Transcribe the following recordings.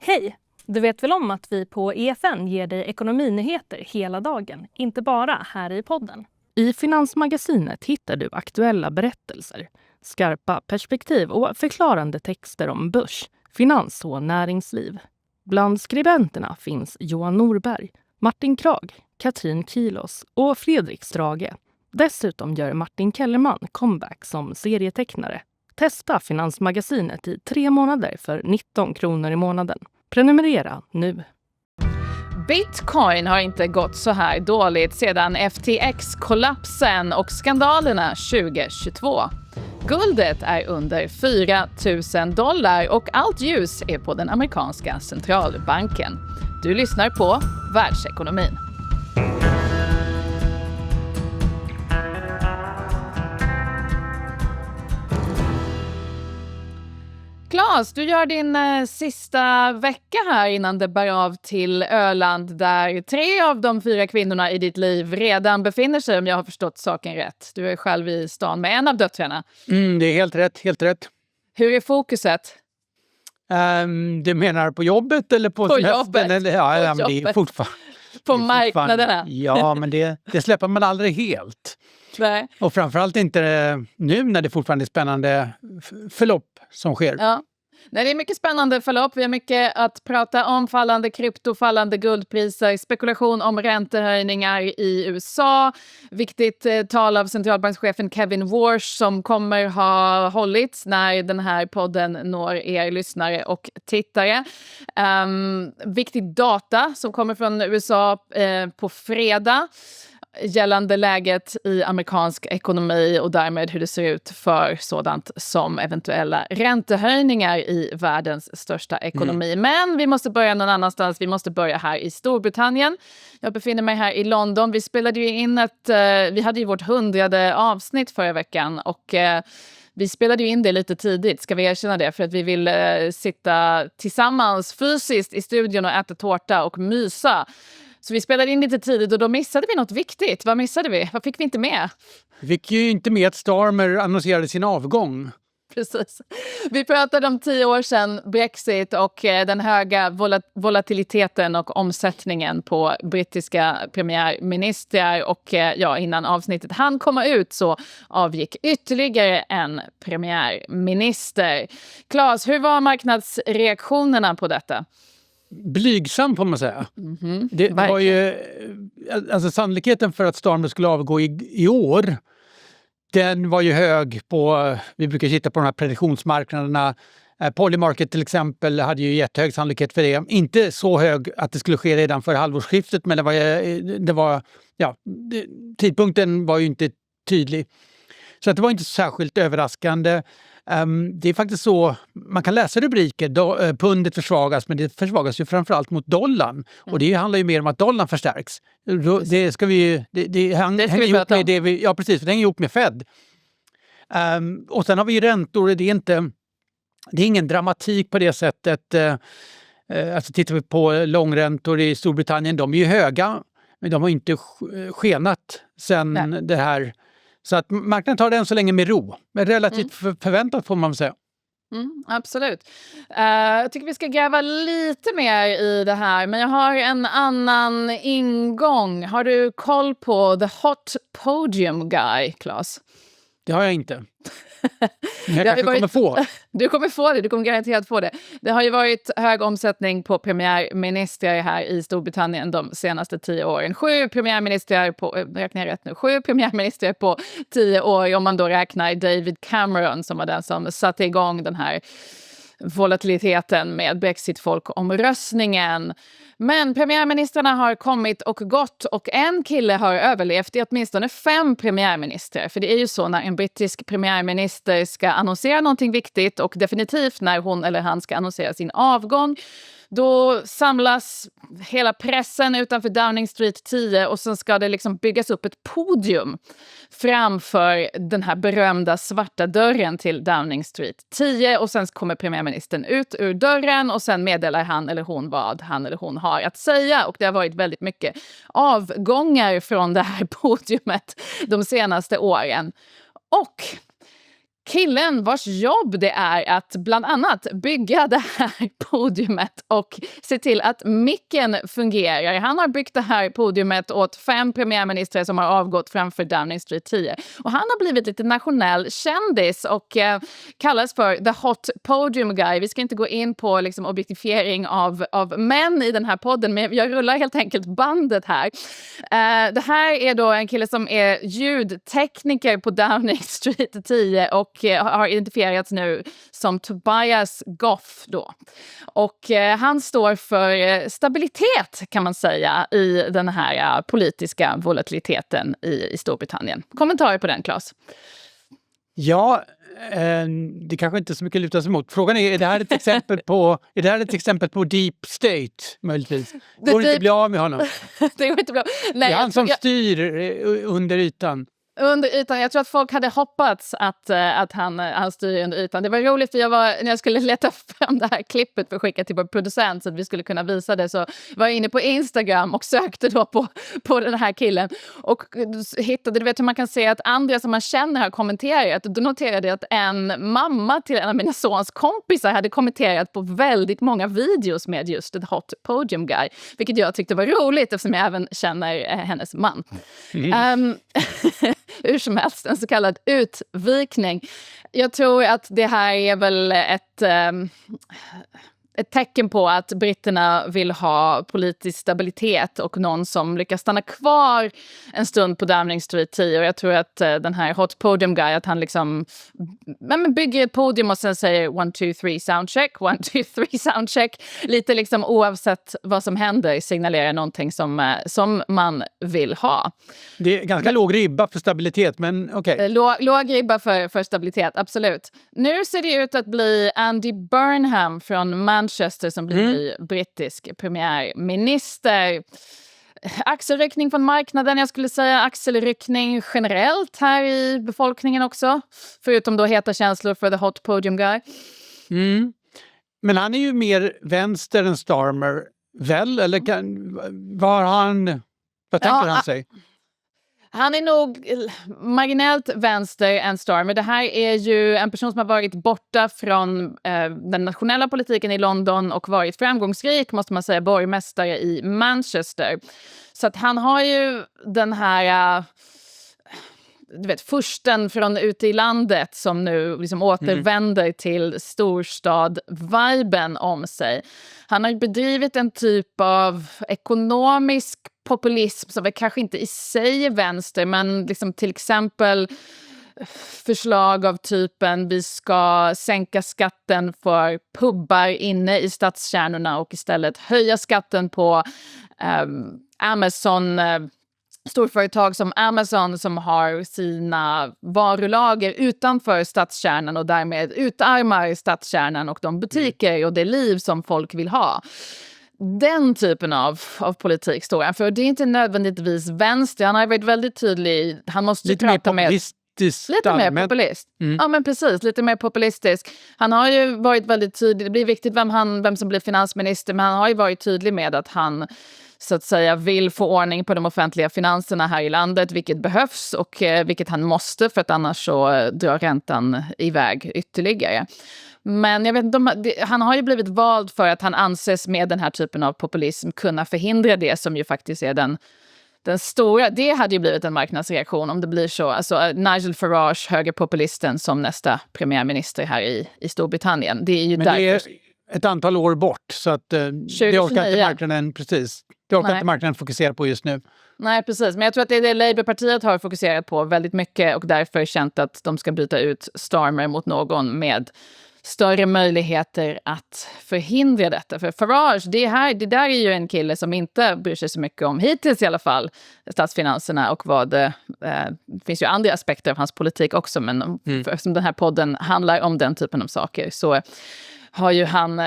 Hej! Du vet väl om att vi på EFN ger dig ekonominyheter hela dagen, inte bara här i podden. I Finansmagasinet hittar du aktuella berättelser, skarpa perspektiv och förklarande texter om börs, finans och näringsliv. Bland skribenterna finns Johan Norberg, Martin Krag, Katrin Kilos och Fredrik Strage. Dessutom gör Martin Kellerman comeback som serietecknare. Testa Finansmagasinet i 3 månader för 19 kronor i månaden. Prenumerera nu. Bitcoin har inte gått så här dåligt sedan FTX-kollapsen och skandalerna 2022. Guldet är under $4,000 och allt ljus är på den amerikanska centralbanken. Du lyssnar på Världsekonomin. Claes, du gör din sista vecka här innan det bär av till Öland där 3 av de 4 kvinnorna i ditt liv redan befinner sig, om jag har förstått saken rätt. Du är själv i stan med en av döttrarna. Det är helt rätt. Hur är fokuset? Du menar på jobbet eller på semestern? Jobbet? Eller, ja, men det är fortfarande... På marknaderna? Ja, men det släpper man aldrig helt. Nej. Och framförallt inte nu när det fortfarande är spännande förlopp som sker. Ja. Nej, det är mycket spännande förlopp. Vi har mycket att prata om: fallande krypto, fallande guldpriser, spekulation om räntehöjningar i USA. Viktigt tal av centralbankschefen Kevin Warsh som kommer ha hållits när den här podden når er lyssnare och tittare. Viktig data som kommer från USA på fredag gällande läget i amerikansk ekonomi och därmed hur det ser ut för sådant som eventuella räntehöjningar i världens största ekonomi. Men vi måste börja någon annanstans. Vi måste börja här i Storbritannien. Jag befinner mig här i London. Vi spelade ju in vi hade ju vårt 100:e avsnitt förra veckan och vi spelade ju in det lite tidigt, ska vi erkänna det, för att vi ville sitta tillsammans fysiskt i studion och äta tårta och mysa. Så vi spelade in lite tidigt och då missade vi något viktigt. Vad missade vi? Vad fick vi inte med? Vi fick ju inte med att Starmer annonserade sin avgång. Precis. Vi pratade om 10 år sedan Brexit och den höga volatiliteten och omsättningen på brittiska premiärministrar. Och innan avsnittet hann komma ut så avgick ytterligare en premiärminister. Claes, hur var marknadsreaktionerna på detta? Blygsam får man säga. Det var ju, alltså sannolikheten för att Starmer skulle avgå i år, den var ju hög på, vi brukar titta på de här prediktionsmarknaderna. Polymarket till exempel hade ju jättehög sannolikhet för det. Inte så hög att det skulle ske redan för halvårsskiftet, men tidpunkten var ju inte tydlig. Så att det var inte särskilt överraskande. Det är faktiskt så, man kan läsa rubriker, pundet försvagas, men det försvagas ju framförallt mot dollarn. Och det handlar ju mer om att dollarn förstärks. Det hänger ihop med Fed. Och sen har vi ju räntor, det är ingen dramatik på det sättet. Alltså tittar vi på långräntor i Storbritannien, de är ju höga, men de har inte skenat sen det här. Så att marknaden tar den så länge med ro. Men relativt förväntat får man säga. Absolut. Jag tycker vi ska gräva lite mer i det här. Men jag har en annan ingång. Har du koll på The Hot Podium Guy, Claes? Det har jag inte. Jag kanske kommer få. Du kommer få det, du kommer garanterat få det. Det har ju varit hög omsättning på premiärministrar här i Storbritannien de senaste 10 åren. 7 premiärministrar på 10 år, om man då räknar David Cameron som var den som satte igång den här volatiliteten med Brexit-folkomröstningen. Men premiärministrarna har kommit och gått och en kille har överlevt i åtminstone 5 premiärministrar. För det är ju så när en brittisk premiärminister ska annonsera någonting viktigt och definitivt när hon eller han ska annonsera sin avgång. Då samlas hela pressen utanför Downing Street 10 och sen ska det liksom byggas upp ett podium framför den här berömda svarta dörren till Downing Street 10 och sen kommer premiärministern ut ur dörren och sen meddelar han eller hon vad han eller hon har att säga. Och det har varit väldigt mycket avgångar från det här podiumet de senaste åren. Och killen vars jobb det är att bland annat bygga det här podiumet och se till att micken fungerar. Han har byggt det här podiumet åt 5 premiärministrar som har avgått framför Downing Street 10. Och han har blivit lite nationell kändis och kallas för The Hot Podium Guy. Vi ska inte gå in på liksom objektifiering av män i den här podden, men jag rullar helt enkelt bandet här. Det här är då en kille som är ljudtekniker på Downing Street 10 och har identifierats nu som Tobias Goff då. Och han står för stabilitet kan man säga i den här politiska volatiliteten i Storbritannien. Kommentarer på den, Claes? Ja, det kanske inte är så mycket luta sig emot. Frågan är det här ett exempel på deep state möjligtvis? Går det inte bli av med honom? Det går inte bli av. Nej, det är han som styr under ytan. Under ytan. Jag tror att folk hade hoppats att han styr under ytan. Det var roligt för när jag skulle leta fram det här klippet för att skicka till vår producent så att vi skulle kunna visa det, så var jag inne på Instagram och sökte då på den här killen och hittade, du vet hur man kan se att andra som man känner har kommenterat. Då noterade jag att en mamma till en av mina sons kompisar hade kommenterat på väldigt många videos med just The Hot Podium Guy, vilket jag tyckte var roligt eftersom jag även känner hennes man. Hur som helst, en så kallad utvikning. Jag tror att det här är väl ett tecken på att britterna vill ha politisk stabilitet och någon som lyckas stanna kvar en stund på Downing Street 10. Och jag tror att den här Hot Podium Guy, att han liksom bygger ett podium och sen säger 1, 2, 3 soundcheck, 1, 2, 3 soundcheck. Lite liksom oavsett vad som händer signalerar någonting som man vill ha. Det är ganska låg ribba för stabilitet, men okej. Låg ribba för stabilitet, absolut. Nu ser det ut att bli Andy Burnham från Manchester som blir ny brittisk premiärminister. Axelryckning från marknaden, jag skulle säga axelryckning generellt här i befolkningen också. Förutom då heta känslor för The Hot Podium Guy. Men han är ju mer vänster än Starmer, väl? Eller vad tänker han sig? Han är nog marginellt vänster än Starmer. Det här är ju en person som har varit borta från den nationella politiken i London och varit framgångsrik, måste man säga, borgmästare i Manchester. Så att han har ju den här fursten från ute i landet som nu liksom återvänder till storstad-viben om sig. Han har bedrivit en typ av ekonomisk populism som är kanske inte i sig är vänster, men liksom till exempel förslag av typen vi ska sänka skatten för pubbar inne i stadskärnorna och istället höja skatten på Amazon, storföretag som Amazon som har sina varulager utanför stadskärnan och därmed utarmar stadskärnan och de butiker och det liv som folk vill ha. Den typen av politik står han för. Det är inte nödvändigtvis vänster. Han har varit väldigt tydlig. Han måste lite prata mer lite mer populist. Ja, men precis. Lite mer populistisk. Han har ju varit väldigt tydlig. Det blir viktigt vem som blir finansminister, men han har ju varit tydlig med att han så att säga vill få ordning på de offentliga finanserna här i landet, vilket behövs och vilket han måste, för att annars så drar räntan iväg ytterligare. Men jag vet inte, han har ju blivit vald för att han anses med den här typen av populism kunna förhindra det som ju faktiskt är den stora. Det hade ju blivit en marknadsreaktion om det blir så. Alltså Nigel Farage, högerpopulisten, som nästa premiärminister här i Storbritannien. Det är ju men det är ett antal år bort, så att det orkar inte marknaden, precis. Det orkar inte marknaden fokusera på just nu. Nej, precis. Men jag tror att det är det Labourpartiet har fokuserat på väldigt mycket och därför känt att de ska byta ut Starmer mot någon med större möjligheter att förhindra detta. För Farage, det där är ju en kille som inte bryr sig så mycket om, hittills i alla fall, statsfinanserna och det finns ju andra aspekter av hans politik också, men eftersom den här podden handlar om den typen av saker så har ju han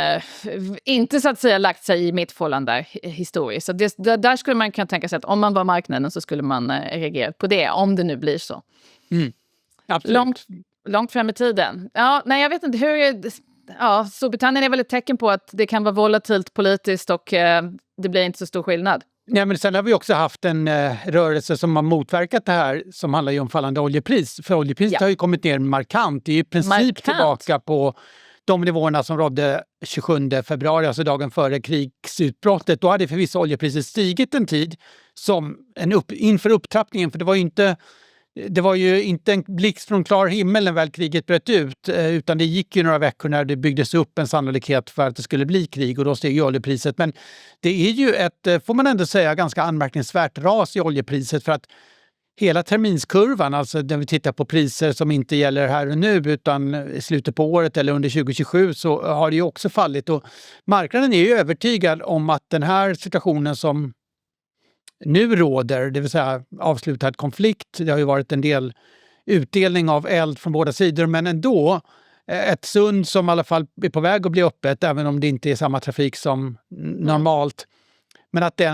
inte så att säga lagt sig i mittfållan där historiskt. Så där skulle man kunna tänka sig att om man var marknaden så skulle man reagera på det, om det nu blir så. Absolut. Långt fram i tiden. Ja, nej, jag vet inte Storbritannien är väl ett tecken på att det kan vara volatilt politiskt och det blir inte så stor skillnad. Nej, men sen har vi också haft en rörelse som har motverkat det här som handlar ju om fallande oljepris. För oljepriset har ju kommit ner markant. Det är i princip tillbaka på de nivåerna som rådde 27 februari, alltså dagen före krigsutbrottet. Då hade förvisso oljepriset stigit en tid som inför upptrappningen, för det var ju inte en blixt från klar himmel när väl kriget bröt ut, utan det gick ju några veckor när det byggdes upp en sannolikhet för att det skulle bli krig och då steg ju oljepriset. Men det är ju ett, får man ändå säga, ganska anmärkningsvärt ras i oljepriset, för att hela terminskurvan, alltså när vi tittar på priser som inte gäller här och nu utan i slutet på året eller under 2027, så har det ju också fallit. Och marknaden är ju övertygad om att den här situationen som nu råder, det vill säga avslutad konflikt, det har ju varit en del utdelning av eld från båda sidor, men ändå ett sund som i alla fall är på väg att bli öppet, även om det inte är samma trafik som normalt. Men att det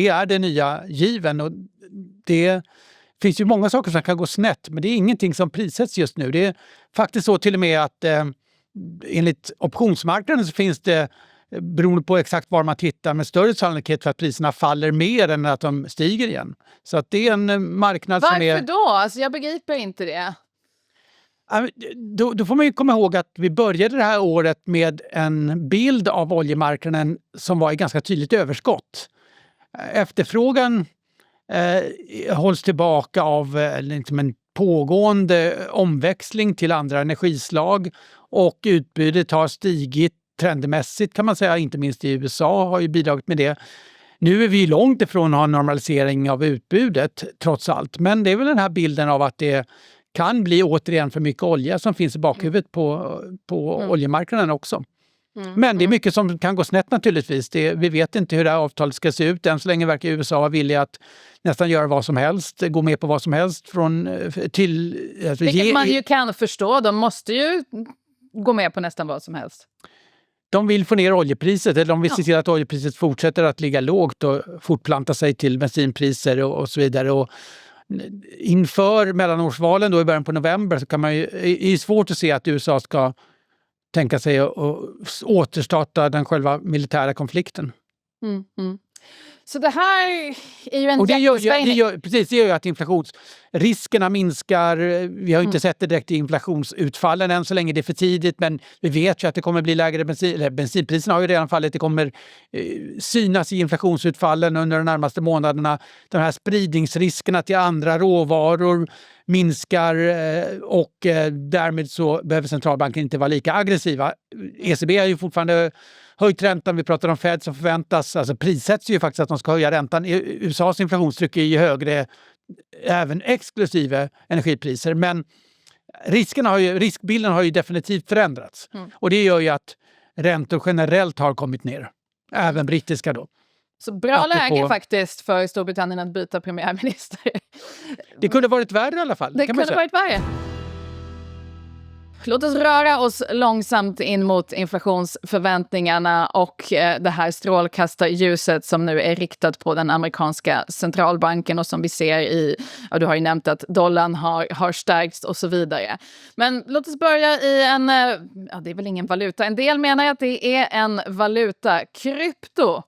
är den nya given, och det finns ju många saker som kan gå snett, men det är ingenting som prissätts just nu. Det är faktiskt så till och med att enligt optionsmarknaden så finns det, beroende på exakt var man tittar, med större sannolikhet för att priserna faller mer än att de stiger igen. Så att det är en marknad som är... Varför då? Alltså jag begriper inte det. Då får man ju komma ihåg att vi började det här året med en bild av oljemarknaden som var i ganska tydligt överskott. Efterfrågan hålls tillbaka av en pågående omväxling till andra energislag, och utbudet har stigit trendmässigt, kan man säga, inte minst i USA har ju bidragit med det. Nu är vi långt ifrån att ha en normalisering av utbudet trots allt, men det är väl den här bilden av att det kan bli återigen för mycket olja som finns i bakhuvudet på oljemarknaden också. Men det är mycket som kan gå snett naturligtvis. Vi vet inte hur det här avtalet ska se ut. Än så länge verkar USA vara villiga att nästan göra vad som helst, gå med på vad som helst till... Alltså, vilket man ju kan förstå. De måste ju gå med på nästan vad som helst. De vill få ner oljepriset, eller de vill se till att oljepriset fortsätter att ligga lågt och fortplanta sig till bensinpriser och så vidare. Och inför mellanårsvalen då i början på november så kan man ju, det är svårt att se att USA ska tänka sig att återstarta den själva militära konflikten. Så det här är ju en och det gör ju att inflationsriskerna minskar. Vi har inte sett det direkt i inflationsutfallen än så länge, det är för tidigt, men vi vet ju att det kommer bli lägre bensinpriserna har ju redan fallit. Det kommer synas i inflationsutfallen under de närmaste månaderna. De här spridningsriskerna till andra råvaror minskar och därmed så behöver centralbanken inte vara lika aggressiva. ECB är ju fortfarande höjt räntan, vi pratar om Fed som förväntas, alltså prissätts ju faktiskt att de ska höja räntan. USAs inflationstryck är ju högre även exklusive energipriser, men riskbilden har ju definitivt förändrats. Och det gör ju att räntor generellt har kommit ner, även brittiska då. Så bra läge faktiskt för Storbritannien att byta premiärminister. Det kunde varit värre i alla fall. Det kunde varit värre. Låt oss röra oss långsamt in mot inflationsförväntningarna och det här strålkastarljuset som nu är riktat på den amerikanska centralbanken och som vi ser i, ja, du har ju nämnt att dollarn har stärkts och så vidare. Men låt oss börja i det är väl ingen valuta. En del menar att det är en valuta, krypto.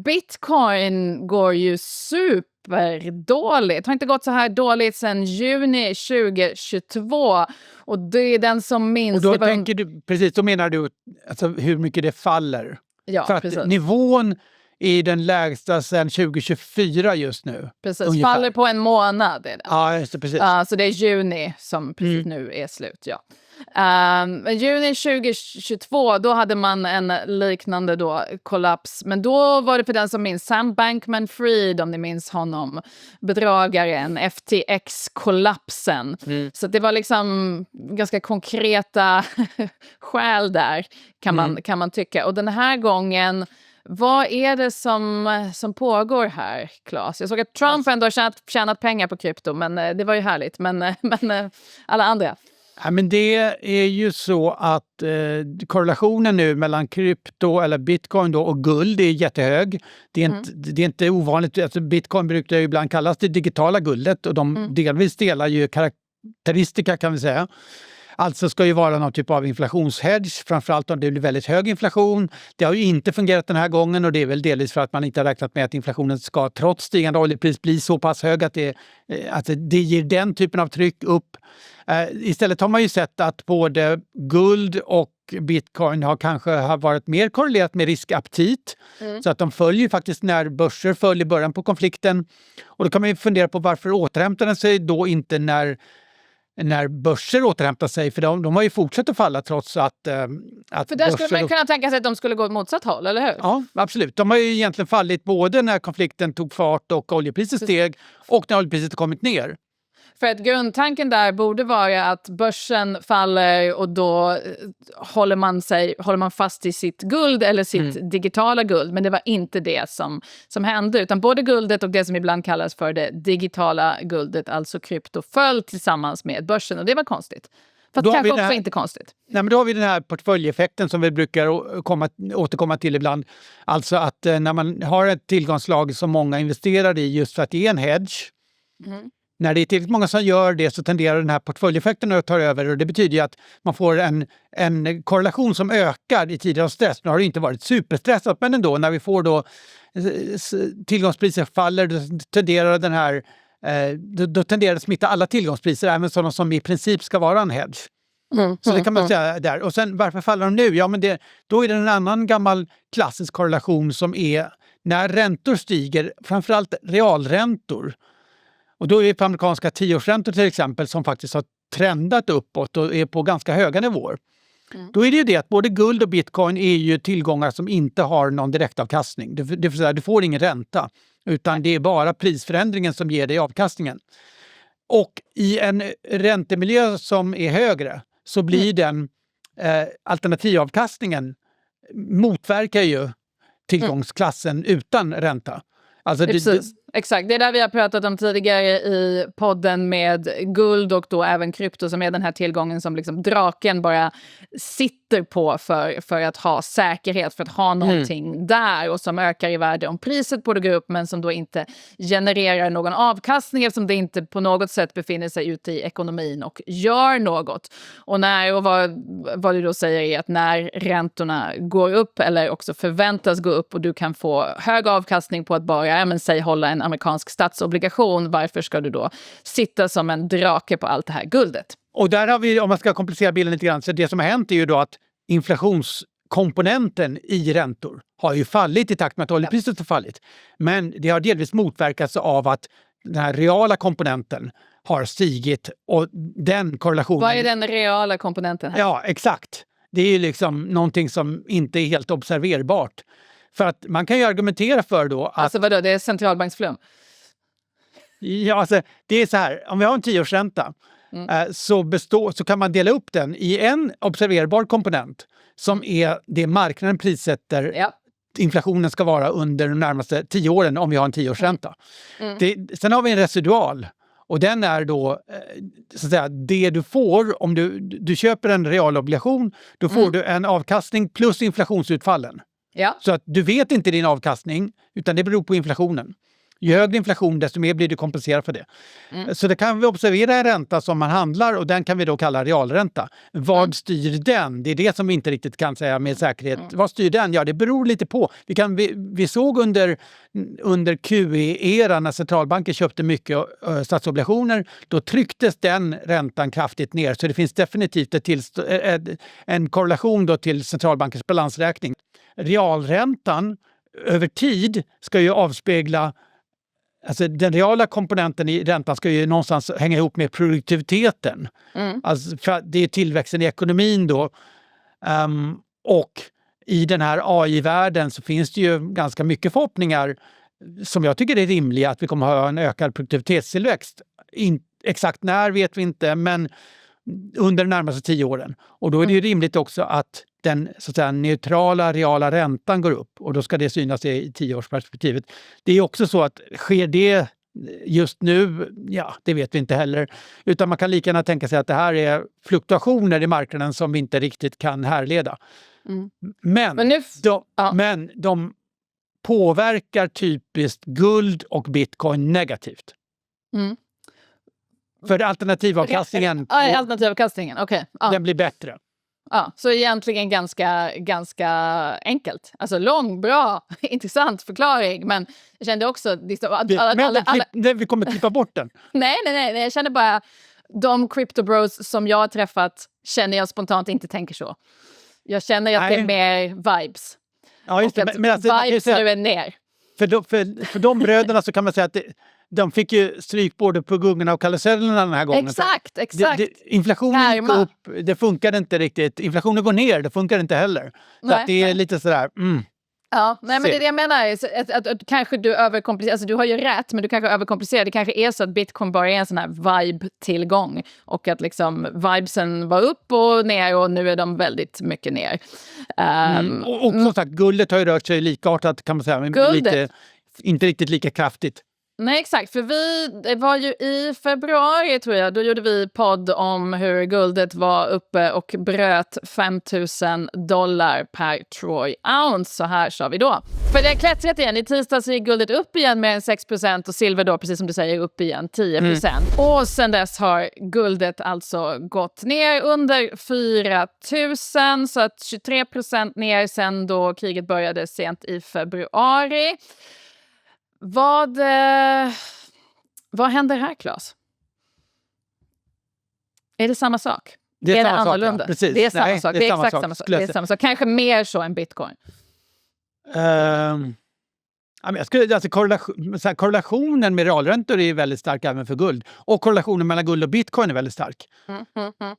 Bitcoin går ju superdåligt. Det har inte gått så här dåligt sedan juni 2022. Och det är den som minst... Och då tänker du, precis, då menar du alltså hur mycket det faller. Ja, för att precis. Nivån är den lägsta sedan 2024 just nu. Precis, ungefär. faller på en månad. Är det. Ja, just det, precis. Så det är juni som precis nu är slut, ja. Juni 2022, då hade man en liknande då kollaps, men då var det för den som minns Sam Bankman-Fried, om ni minns honom, bedragaren, FTX-kollapsen. Så det var liksom ganska konkreta skäl där, kan man tycka. Och den här gången, vad är det som pågår här, Claes? Jag såg att Trump ändå har tjänat pengar på krypto, men det var ju härligt. Men alla andra? Ja, men det är ju så att korrelationen nu mellan krypto eller bitcoin då och guld är jättehög. Det är inte ovanligt. Alltså bitcoin brukar ju ibland kallas det digitala guldet och de delvis delar ju karaktäristika, kan vi säga. Alltså ska ju vara någon typ av inflationshedge, framförallt om det blir väldigt hög inflation. Det har ju inte fungerat den här gången och det är väl delvis för att man inte har räknat med att inflationen ska trots stigande oljepris bli så pass hög att det ger den typen av tryck upp. Istället har man ju sett att både guld och bitcoin har varit mer korrelerat med riskaptit. Så att de följer faktiskt när börser föll i början på konflikten. Och då kan man ju fundera på varför återhämtar den sig då inte när börser återhämtar sig, för de har ju fortsatt att falla trots att För där skulle man kunna tänka sig att de skulle gå åt motsatt håll, eller hur? Ja, absolut. De har ju egentligen fallit både när konflikten tog fart och oljepriset steg och när oljepriset kommit ner. För att grundtanken där borde vara att börsen faller och då håller man fast i sitt guld eller sitt digitala guld. Men det var inte det som hände, utan både guldet och det som ibland kallas för det digitala guldet, alltså krypto, föll tillsammans med börsen och det var konstigt. Fast kanske också inte konstigt. Nej, men då har vi den här portföljeffekten som vi brukar återkomma till ibland. Alltså att när man har ett tillgångslag som många investerar i just för att det är en hedge. När det är tillräckligt många som gör det så tenderar den här portföljeffekten att ta över och det betyder ju att man får en korrelation som ökar i tider av stress. Nu har det inte varit superstressat, men ändå när vi får då tillgångspriser faller då tenderar det att smitta alla tillgångspriser, även sådana som i princip ska vara en hedge. Så det kan man säga där. Och sen varför faller de nu? Ja, men då är det en annan gammal klassisk korrelation som är när räntor stiger, framförallt realräntor. Och då är det på amerikanska 10-årsräntor till exempel som faktiskt har trendat uppåt och är på ganska höga nivåer. Då är det ju det att både guld och bitcoin är ju tillgångar som inte har någon direktavkastning. Det vill säga, du får ingen ränta, utan det är bara prisförändringen som ger dig avkastningen. Och i en räntemiljö som är högre så blir den alternativavkastningen motverkar ju tillgångsklassen utan ränta. Alltså Exakt, det är där vi har pratat om tidigare i podden med guld och då även krypto som är den här tillgången som liksom draken bara sitter på för att ha säkerhet, för att ha någonting där och som ökar i värde om priset på det går upp men som då inte genererar någon avkastning eftersom det inte på något sätt befinner sig ute i ekonomin och gör något. Och vad du då säger är att när räntorna går upp eller också förväntas gå upp och du kan få hög avkastning på att bara, säg hålla en amerikansk statsobligation, varför ska du då sitta som en drake på allt det här guldet? Och där har vi, om man ska komplicera bilden lite grann, så det som har hänt är ju då att inflationskomponenten i räntor har ju fallit i takt med att oljepriset har fallit. Men det har delvis motverkats av att den här reala komponenten har stigit och den korrelationen... Vad är den reala komponenten här? Ja, exakt. Det är ju liksom någonting som inte är helt observerbart. För att man kan ju argumentera för då att... Alltså vadå, det är centralbanksflum? Ja, alltså det är så här, om vi har en 10-årsränta så kan man dela upp den i en observerbar komponent som är det marknaden prissätter inflationen ska vara under de närmaste 10 åren om vi har en 10-årsränta. Sen har vi en residual och den är då så att säga, det du får om du köper en realobligation, då får du en avkastning plus inflationsutfallen. Ja. Så att du vet inte din avkastning utan det beror på inflationen. Ju högre inflation desto mer blir du kompenserad för det. Så det kan vi observera en ränta som man handlar och den kan vi då kalla realränta. Vad styr den? Det är det som vi inte riktigt kan säga med säkerhet. Vad styr den? Ja, det beror lite på. Vi såg under QE-eran när centralbanken köpte mycket statsobligationer, då trycktes den räntan kraftigt ner. Så det finns definitivt en korrelation då till centralbankens balansräkning. Realräntan över tid ska ju avspegla, alltså den reala komponenten i räntan ska ju någonstans hänga ihop med produktiviteten. Alltså för det är tillväxten i ekonomin då. Och i den här AI-världen så finns det ju ganska mycket förhoppningar som jag tycker är rimliga att vi kommer att ha en ökad produktivitetstillväxt. Exakt när vet vi inte, men under de närmaste 10 åren. Och då är det ju rimligt också att den så att säga, neutrala reala räntan går upp och då ska det synas i 10-årsperspektivet. Det är också så att sker det just nu, ja det vet vi inte heller, utan man kan lika gärna tänka sig att det här är fluktuationer i marknaden som vi inte riktigt kan härleda. Men de påverkar typiskt guld och bitcoin negativt. För alternativavkastningen, alternativavkastningen, okej. Ja. den blir bättre. Ja, så egentligen ganska enkelt. Alltså lång, bra, intressant förklaring. Men jag kände också... Vi kommer klippa bort den. Nej, jag känner bara... De crypto bros som jag har träffat känner jag spontant inte tänker så. Jag känner att det är mer vibes. Ja, just det. Och att vibes nu är ner. För de bröderna så kan man säga att de fick ju stryk både på gungorna och karusellerna den här gången. Exakt. Inflationen gick upp, det funkade inte riktigt. Inflationen går ner, det funkar inte heller. Så att det är lite sådär... Ja, nej, men det är det jag menar. Att kanske du överkomplicerar. Alltså du har ju rätt, men du kanske överkomplicerar. Det kanske är så att bitcoin bara är en sån här vibe-tillgång. Och att liksom vibesen var upp och ner och nu är de väldigt mycket ner. Och som sagt, guldet har ju rört sig likartat kan man säga. Men inte riktigt lika kraftigt. Nej, exakt. För det var ju i februari, tror jag, då gjorde vi podd om hur guldet var uppe och bröt $5,000 per troy ounce. Så här sa vi då. För det har klättrat igen. I tisdags gick guldet upp igen med 6% och silver då, precis som du säger, upp igen 10%. Och sen dess har guldet alltså gått ner under 4,000, så att 23% ner sen då kriget började sent i februari. Vad händer här, Claes? Är det samma sak? Det är samma annorlunda? Sak, ja. Precis. Det är samma sak. Det är exakt samma sak. Det är samma sak. Kanske mer så än bitcoin. Korrelationen med realräntor är väldigt stark även för guld. Och korrelationen mellan guld och bitcoin är väldigt stark.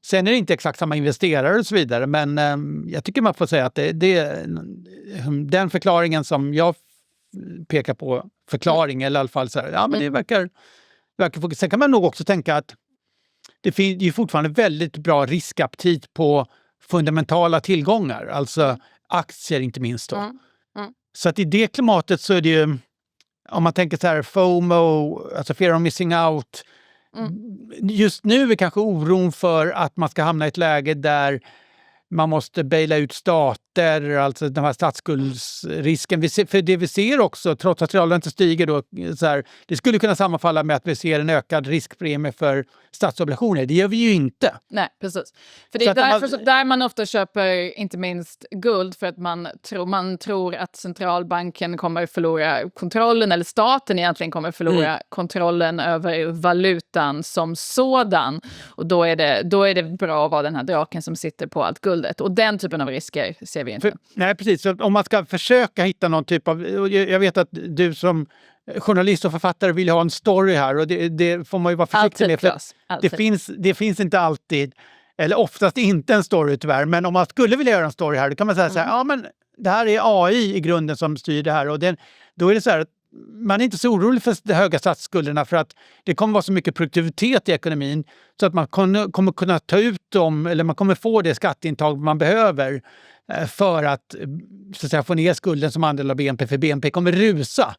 Sen är det inte exakt samma investerare och så vidare. Men jag tycker man får säga att det är den förklaringen som jag pekar på förklaring eller i alla fall så här, ja men det verkar sen kan man nog också tänka att det är ju fortfarande väldigt bra riskaptit på fundamentala tillgångar, alltså aktier inte minst då. Så att i det klimatet så är det ju, om man tänker så här FOMO, alltså fear of missing out, just nu är kanske oron för att man ska hamna i ett läge där man måste baila ut stater, alltså den här statsskuldsrisken. För det vi ser också, trots att realräntan stiger då, så här, det skulle kunna sammanfalla med att vi ser en ökad riskpremie för statsobligationer. Det gör vi ju inte. Nej, precis. För det är därför där man ofta köper inte minst guld, för att man tror att centralbanken kommer förlora kontrollen, eller staten egentligen kommer förlora kontrollen över valutan som sådan. Och då är det bra att vara den här draken som sitter på allt guld. Och den typen av risker ser vi inte. Nej, precis. Så om man ska försöka hitta någon typ av... Jag vet att du som journalist och författare vill ha en story här, och det får man ju vara försiktig med. För det finns inte alltid, eller oftast inte en story tyvärr, men om man skulle vilja göra en story här, då kan man säga så här, ja men det här är AI i grunden som styr det här, och då är det så här att man är inte så orolig för de höga statsskulderna, för att det kommer vara så mycket produktivitet i ekonomin så att man kommer kunna ta ut dem, eller man kommer få det skatteintag man behöver för att, så att säga, få ner skulden som andel av BNP, för BNP kommer rusa.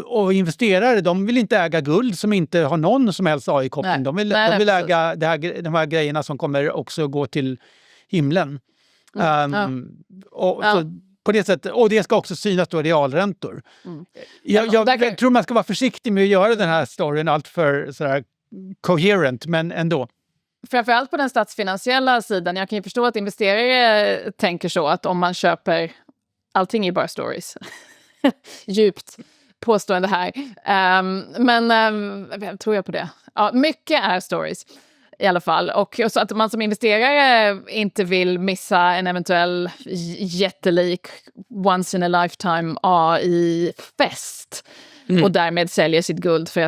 Och investerare, de vill inte äga guld som inte har någon som helst AI-koppling. De vill äga de här grejerna som kommer också gå till himlen. Så, på det sättet, och det ska också synas då realräntor. Jag tror man ska vara försiktig med att göra den här storyn allt för sådär coherent, men ändå. Framförallt på den statsfinansiella sidan. Jag kan ju förstå att investerare tänker så, att om man köper... Allting är bara stories. Djupt påstående här. Men tror jag på det? Ja, mycket är stories. I alla fall. Och så att man som investerare inte vill missa en eventuell jättelik once in a lifetime AI-fest. Och därmed säljer sitt guld för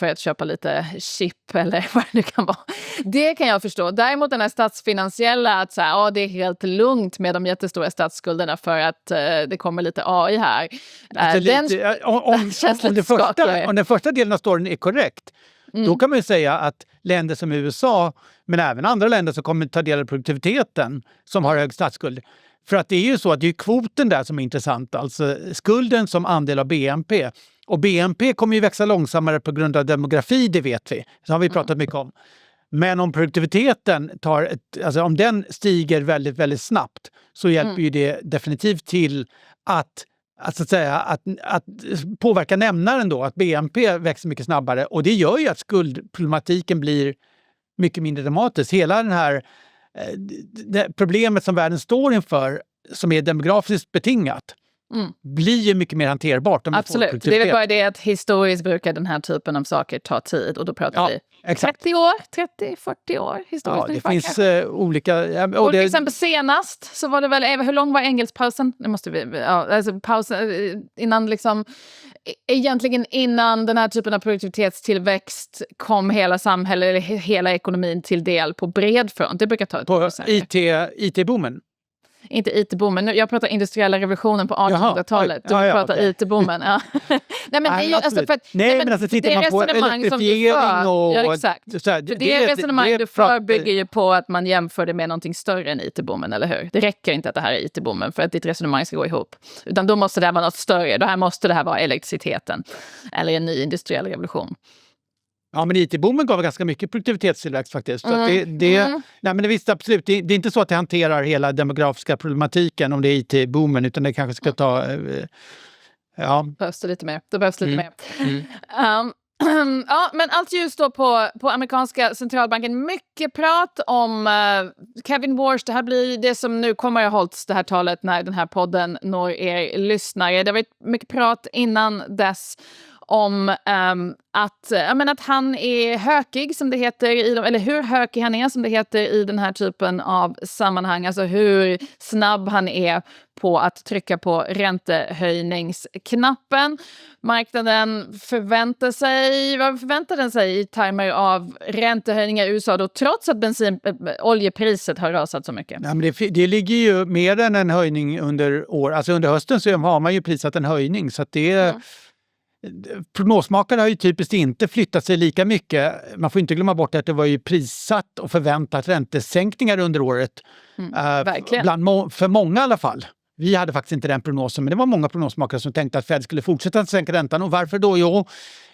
att köpa lite chip eller vad det kan vara. Det kan jag förstå. Däremot den här statsfinansiella, att det är helt lugnt med de jättestora statsskulderna för att det kommer lite AI här. Om den första delen av storyn är korrekt, då kan man ju säga att länder som USA, men även andra länder som kommer ta del av produktiviteten, som har hög statsskuld. För att det är ju så att det är kvoten där som är intressant, alltså skulden som andel av BNP. Och BNP kommer ju växa långsammare på grund av demografi, det vet vi. Det har vi pratat mycket om. Men om produktiviteten om den stiger väldigt, väldigt snabbt, så hjälper ju det definitivt till att säga att påverka nämnaren då, att BNP växer mycket snabbare. Och det gör ju att skuldproblematiken blir mycket mindre dramatisk. Hela den här det problemet som världen står inför, som är demografiskt betingat, blir ju mycket mer hanterbart. Absolut, det är väl bara det att historiskt brukar den här typen av saker ta tid, och då pratar vi exakt. 30 år, 30-40 år historiskt. Ja, det finns olika... och till exempel senast så var det väl, hur lång var engelspausen? Det måste vi... alltså pausen innan liksom... Egentligen innan den här typen av produktivitetstillväxt kom hela samhället eller hela ekonomin till del på bred front. Det brukar ta ett år. IT-boomen? Inte IT-boomen. Jag pratar industriella revolutionen på 1800-talet. Du pratar IT-boomen. Ja. Nej, men det är ju alltså för att... men alltså tittar man på elektrifiering och... Ja, exakt. Det resonemang du för bygger ju på att man jämför det med någonting större än IT-boomen, eller hur? Det räcker inte att det här är IT-boomen för att ditt resonemang ska gå ihop. Utan då måste det här vara något större. Då här måste det här vara elektriciteten. Eller en ny industriell revolution. Ja, men IT-boomen gav ganska mycket produktivitetstillväxt faktiskt. Så nej, men det visst absolut. Det är inte så att det hanterar hela demografiska problematiken om det är IT-boomen, utan det kanske ska ta... Behövs det lite mer. Då behövs det lite mer. Ja, men allt ljus då på amerikanska centralbanken. Mycket prat om Kevin Warsh. Det här blir det som nu kommer att hållas, det här talet, när den här podden når er lyssnare. Det har varit mycket prat innan dess om att han är hökig, som det heter, eller hur hökig han är, som det heter i den här typen av sammanhang. Alltså hur snabb han är på att trycka på räntehöjningsknappen. Marknaden förväntar den sig i termer av räntehöjningar i USA då, trots att oljepriset har rasat så mycket? Ja, men det ligger ju mer än en höjning under år. Alltså under hösten så har man ju prisat en höjning, så att det prognosmakare har ju typiskt inte flyttat sig lika mycket. Man får inte glömma bort att det var ju prissatt och förväntat räntesänkningar under året. För många i alla fall. Vi hade faktiskt inte den prognosen, men det var många prognosmakare som tänkte att Fed skulle fortsätta att sänka räntan. Och varför då? Jo,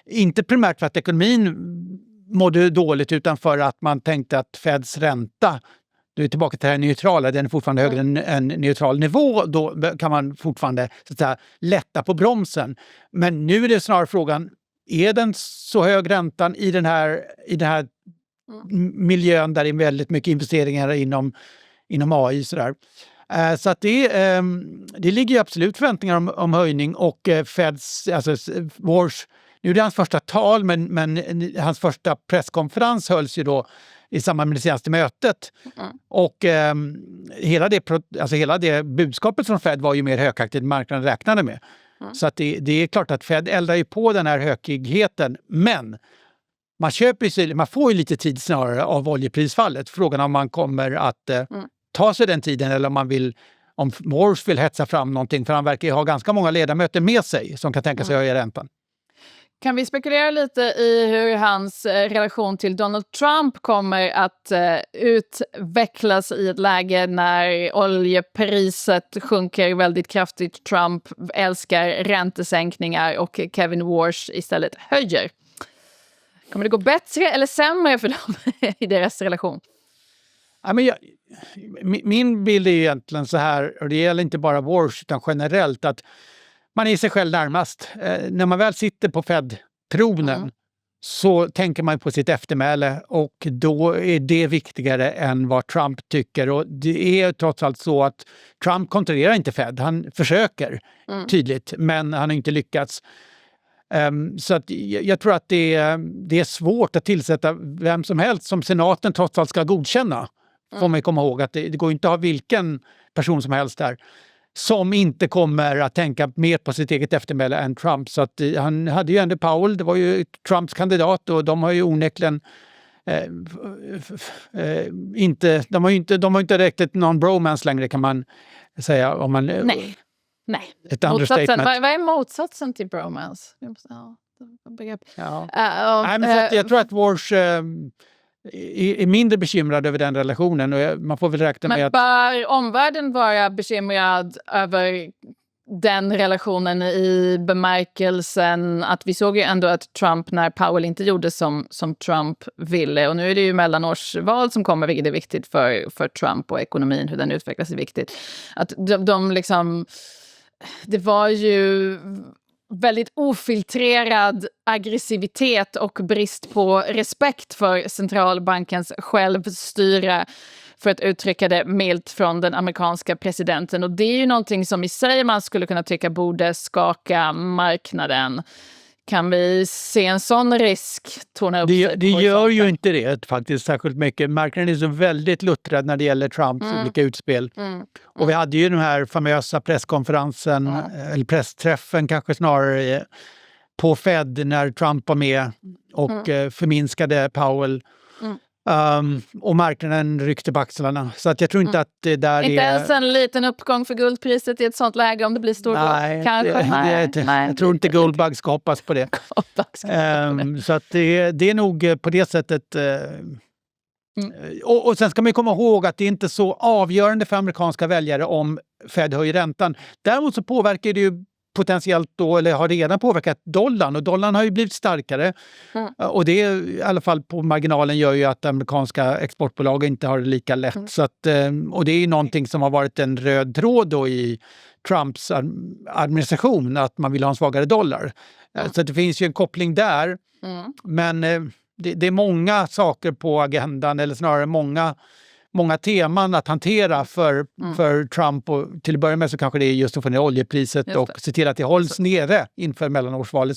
inte primärt för att ekonomin mådde dåligt, utan för att man tänkte att Feds ränta, du är tillbaka till det här neutrala, den är fortfarande högre än en neutral nivå, då kan man fortfarde så att säga lätta på bromsen. Men nu är det snarare frågan, är den så hög räntan i den här miljön där det är väldigt mycket investeringar inom AI sådär. Så att det ligger ju absolut förväntningar om höjning, och Feds, alltså Warsh, nu är det hans första tal, men hans första presskonferens hölls ju då i samband med det senaste mötet. Och hela det budskapet från Fed var ju mer högaktigt än marknaden räknade med. Så att det är klart att Fed eldar ju på den här hökigheten, men man får ju lite tid snarare av oljeprisfallet. Frågan om man kommer att ta sig den tiden, eller om Warsh vill hetsa fram någonting, för han verkar ju ha ganska många ledamöter med sig som kan tänka sig höja räntan. Kan vi spekulera lite i hur hans relation till Donald Trump kommer att utvecklas i ett läge när oljepriset sjunker väldigt kraftigt? Trump älskar räntesänkningar och Kevin Warsh istället höjer. Kommer det gå bättre eller sämre för dem i deras relation? Ja, men min bild är egentligen så här, och det gäller inte bara Warsh utan generellt, att man är sig själv närmast. När man väl sitter på Fed-tronen så tänker man på sitt eftermäle, och då är det viktigare än vad Trump tycker. Och det är trots allt så att Trump kontrollerar inte Fed. Han försöker tydligt, men han har inte lyckats. Så att jag tror att det är svårt att tillsätta vem som helst som senaten trots allt ska godkänna. Får man komma ihåg att det går inte att ha vilken person som helst där som inte kommer att tänka mer på sitt eget eftermäle än Trump. Så att han hade ju ändå Powell, det var ju Trumps kandidat, och de har ju onekligen de har inte riktigt någon bromance längre, kan man säga. Om man, nej. Ett understatement. Vad är motsatsen till bromance? Jag tror att Warsh är mindre bekymrad över den relationen, och man får väl räkna med att... Men bör omvärlden vara bekymrad över den relationen i bemärkelsen att vi såg ju ändå att Trump, när Powell inte gjorde som Trump ville, och nu är det ju mellanårsval som kommer, vilket är viktigt för Trump, och ekonomin, hur den utvecklas är viktigt, att de liksom det var ju väldigt ofiltrerad aggressivitet och brist på respekt för centralbankens självstyre, för att uttrycka det milt, från den amerikanska presidenten. Och det är ju någonting som i sig man skulle kunna tycka borde skaka marknaden. Kan vi se en sån risk torna upp sig? Det gör ju inte det faktiskt särskilt mycket. Marknaden är så väldigt luttrad när det gäller Trumps olika utspel. Och vi hade ju den här famösa presskonferensen, eller pressträffen kanske snarare, på Fed när Trump var med och förminskade Powell. Och marknaden ryckte på axlarna. Så att jag tror inte att det där inte ens en liten uppgång för guldpriset i ett sånt läge om det blir stor. Nej, kanske. Jag tror inte Goldbug ska hoppas på det. Så att det är nog på det sättet. Och sen ska man komma ihåg att det är inte så avgörande för amerikanska väljare om Fed höjer räntan. Däremot så påverkar det ju potentiellt då, eller har redan påverkat dollarn, och dollarn har ju blivit starkare. Och det i alla fall på marginalen gör ju att amerikanska exportbolag inte har det lika lätt. Så att, och det är ju någonting som har varit en röd tråd då i Trumps administration, att man vill ha en svagare dollar. Så det finns ju en koppling där. Men det är många saker på agendan, eller snarare många teman att hantera för Trump. Och till att börja med så kanske det är just att få ner oljepriset och se till att det hålls nere inför mellanårsvalet.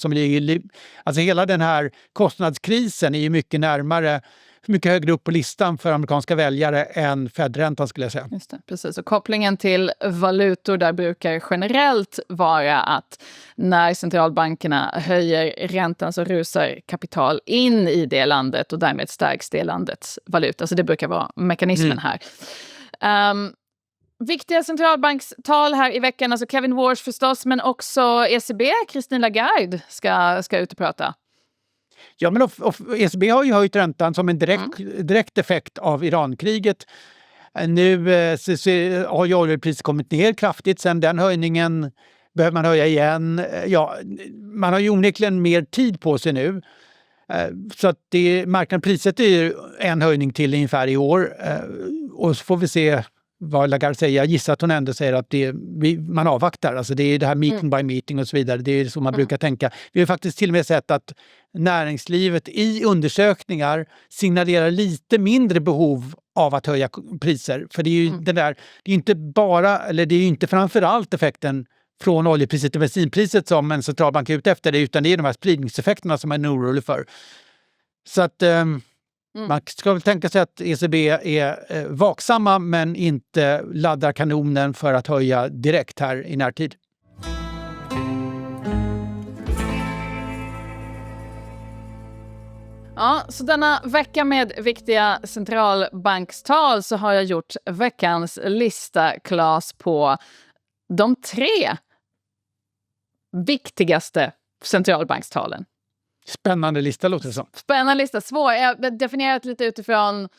Alltså hela den här kostnadskrisen är ju mycket högre upp på listan för amerikanska väljare än Fed-räntan, skulle jag säga. Just det, precis. Och kopplingen till valutor där brukar generellt vara att när centralbankerna höjer räntan så rusar kapital in i det landet och därmed stärks det landets valuta. Så det brukar vara mekanismen här. Viktiga centralbankstal här i veckan, alltså Kevin Warsh förstås, men också ECB, Christine Lagarde ska ut och prata. Ja, men ECB har ju höjt räntan som en direkt effekt av Irankriget. Nu har ju oljepriset kommit ner kraftigt. Sen den höjningen behöver man höja igen. Ja, man har ju onekligen mer tid på sig nu. Så att marknadspriset är ju en höjning till ungefär i år. Och så får vi se vad Lagarde säger. Jag gissar att hon ändå säger att man avvaktar. Alltså det är det här meeting by meeting och så vidare. Det är så man brukar tänka. Vi har faktiskt till och med sett att näringslivet i undersökningar signalerar lite mindre behov av att höja priser. För det är ju det är inte bara, eller det är ju inte framförallt effekten från oljepriset till bensinpriset som en centralbank är ute efter det, utan det är de här spridningseffekterna som man är orolig för. Så att man ska väl tänka sig att ECB är vaksamma men inte laddar kanonen för att höja direkt här i närtid. Ja, så denna vecka med viktiga centralbankstal så har jag gjort veckans lista, Claes, på de 3 viktigaste centralbankstalen. Spännande lista låter det som. Spännande lista, svår. Jag har definierat lite utifrån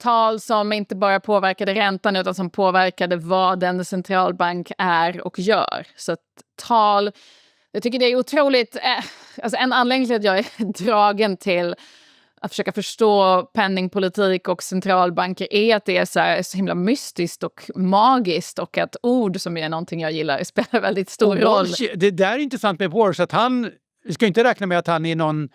tal som inte bara påverkade räntan utan som påverkade vad en centralbank är och gör. Så att tal, jag tycker det är otroligt, alltså en anledning till att jag är dragen till att försöka förstå penningpolitik och centralbanker är att det är så himla mystiskt och magiskt, och att ord, som är någonting jag gillar, spelar väldigt stor roll. Det där är intressant med Warsh, att vi ska inte räkna med att han är någon,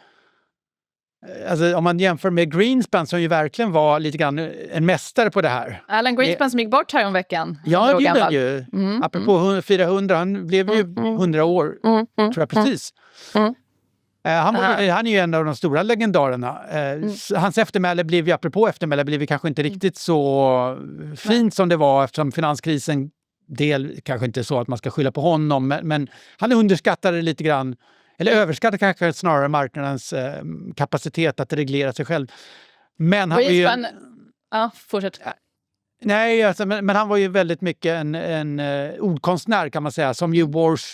alltså om man jämför med Greenspan som ju verkligen var lite grann en mästare på det här. Alan Greenspan som gick bort här om veckan. Ja, det gjorde han ju. Apropå 400, han blev ju 100 år, tror jag precis. Han är ju en av de stora legendarerna. Hans eftermäle blev ju, apropå eftermäle, blev ju kanske inte riktigt så fint som det var eftersom finanskrisen kanske inte så att man ska skylla på honom, men han underskattade lite grann, eller överskattade kanske snarare marknadens kapacitet att reglera sig själv. Men han var ju... Ja, fortsätt. Nej, alltså, men han var ju väldigt mycket en ordkonstnär, kan man säga, som ju Warsh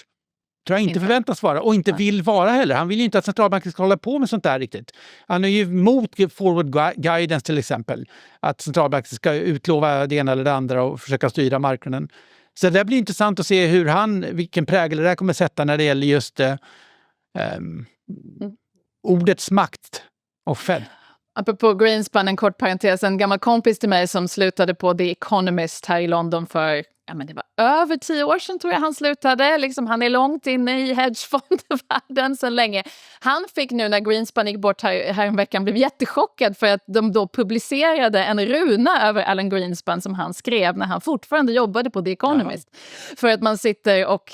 tror jag inte förväntas vara och inte vill vara heller. Han vill ju inte att centralbanken ska hålla på med sånt där riktigt. Han är ju emot forward guidance till exempel. Att centralbanken ska utlova det ena eller det andra och försöka styra marknaden. Så det blir intressant att se vilken prägel det där kommer sätta när det gäller just ordets makt och Fed. Apropå Greenspan, en kort parentes, en gammal kompis till mig som slutade på The Economist här i London för det var över 10 år sedan tror jag han slutade. Liksom, han är långt inne i hedgefondvärlden så länge. Han fick nu när Greenspan gick bort häromveckan blev jättechockad för att de då publicerade en runa över Alan Greenspan som han skrev när han fortfarande jobbade på The Economist. För att man sitter och